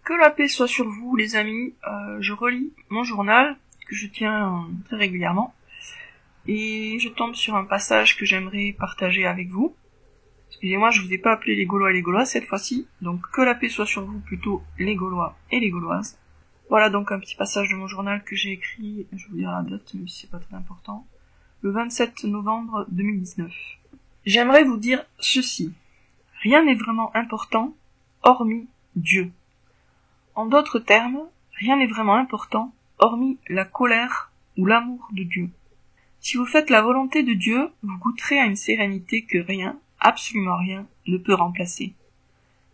Que la paix soit sur vous, les amis. Je relis mon journal, que je tiens très régulièrement, et je tombe sur un passage que j'aimerais partager avec vous. Excusez-moi, je vous ai pas appelé les Gaulois et les Gauloises cette fois-ci, donc que la paix soit sur vous, plutôt les Gaulois et les Gauloises. Voilà donc un petit passage de mon journal que j'ai écrit, je vous dirai la date, même si c'est pas très important, le 27 novembre 2019. J'aimerais vous dire ceci. Rien n'est vraiment important, hormis Dieu. En d'autres termes, rien n'est vraiment important, hormis la colère ou l'amour de Dieu. Si vous faites la volonté de Dieu, vous goûterez à une sérénité que rien, absolument rien, ne peut remplacer.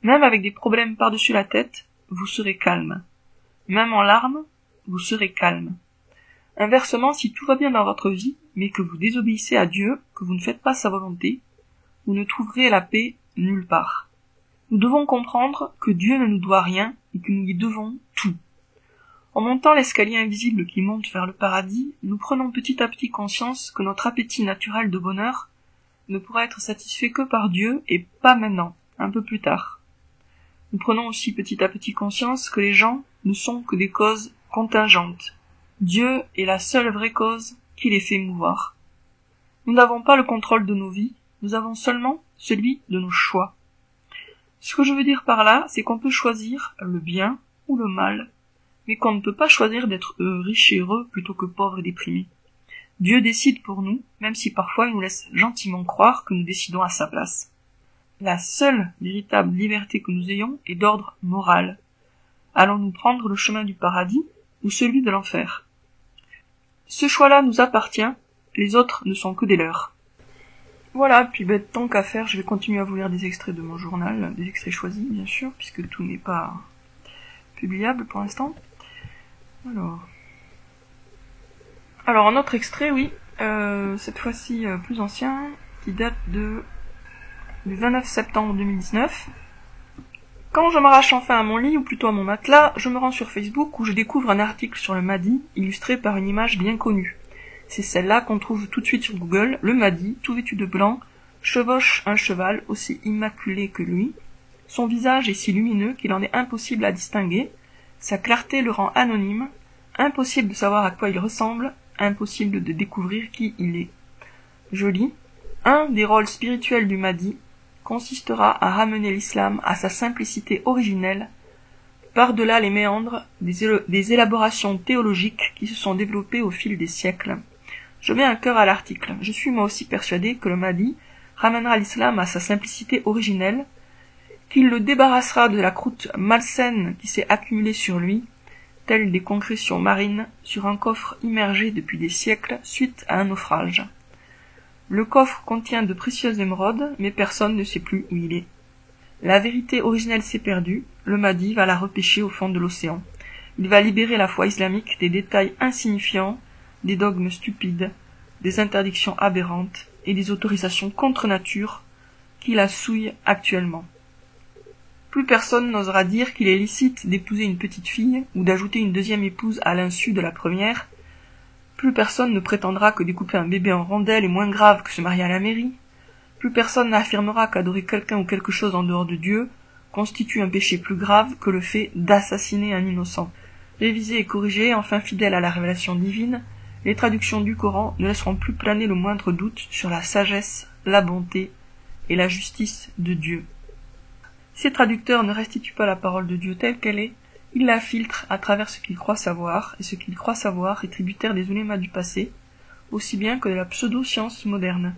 Même avec des problèmes par-dessus la tête, vous serez calme. Même en larmes, vous serez calme. Inversement, si tout va bien dans votre vie, mais que vous désobéissez à Dieu, que vous ne faites pas sa volonté, vous ne trouverez la paix nulle part. Nous devons comprendre que Dieu ne nous doit rien et que nous lui devons tout. En montant l'escalier invisible qui monte vers le paradis, nous prenons petit à petit conscience que notre appétit naturel de bonheur ne pourra être satisfait que par Dieu et pas maintenant, un peu plus tard. Nous prenons aussi petit à petit conscience que les gens ne sont que des causes contingentes. Dieu est la seule vraie cause qui les fait mouvoir. Nous n'avons pas le contrôle de nos vies, nous avons seulement celui de nos choix. Ce que je veux dire par là, c'est qu'on peut choisir le bien ou le mal, mais qu'on ne peut pas choisir d'être riche et heureux plutôt que pauvre et déprimé. Dieu décide pour nous, même si parfois il nous laisse gentiment croire que nous décidons à sa place. La seule véritable liberté que nous ayons est d'ordre moral. Allons-nous prendre le chemin du paradis ou celui de l'enfer? Ce choix-là nous appartient, les autres ne sont que des leurs. Voilà, puis tant qu'à faire, je vais continuer à vous lire des extraits de mon journal, des extraits choisis bien sûr, puisque tout n'est pas publiable pour l'instant. Alors un autre extrait, oui, cette fois-ci plus ancien, qui date du 29 septembre 2019. Quand je m'arrache enfin à mon lit, ou plutôt à mon matelas, je me rends sur Facebook où je découvre un article sur le Mahdi, illustré par une image bien connue. C'est celle-là qu'on trouve tout de suite sur Google. Le Mahdi, tout vêtu de blanc, chevauche un cheval aussi immaculé que lui. Son visage est si lumineux qu'il en est impossible à distinguer. Sa clarté le rend anonyme. Impossible de savoir à quoi il ressemble. Impossible de découvrir qui il est. Je lis. Un des rôles spirituels du Mahdi consistera à ramener l'islam à sa simplicité originelle, par-delà les méandres des élaborations théologiques qui se sont développées au fil des siècles. Je mets un cœur à l'article. Je suis moi aussi persuadé que le Mahdi ramènera l'islam à sa simplicité originelle, qu'il le débarrassera de la croûte malsaine qui s'est accumulée sur lui, telle des concrétions marines sur un coffre immergé depuis des siècles suite à un naufrage. Le coffre contient de précieuses émeraudes, mais personne ne sait plus où il est. La vérité originelle s'est perdue, le Mahdi va la repêcher au fond de l'océan. Il va libérer la foi islamique des détails insignifiants, des dogmes stupides, des interdictions aberrantes et des autorisations contre nature qui la souillent actuellement. Plus personne n'osera dire qu'il est licite d'épouser une petite fille ou d'ajouter une deuxième épouse à l'insu de la première. Plus personne ne prétendra que découper un bébé en rondelles est moins grave que se marier à la mairie. Plus personne n'affirmera qu'adorer quelqu'un ou quelque chose en dehors de Dieu constitue un péché plus grave que le fait d'assassiner un innocent. Révisé et corrigé, enfin fidèle à la révélation divine, les traductions du Coran ne laisseront plus planer le moindre doute sur la sagesse, la bonté et la justice de Dieu. Ces traducteurs ne restituent pas la parole de Dieu telle qu'elle est, ils la filtrent à travers ce qu'ils croient savoir, et ce qu'ils croient savoir est tributaire des oulémas du passé, aussi bien que de la pseudo-science moderne.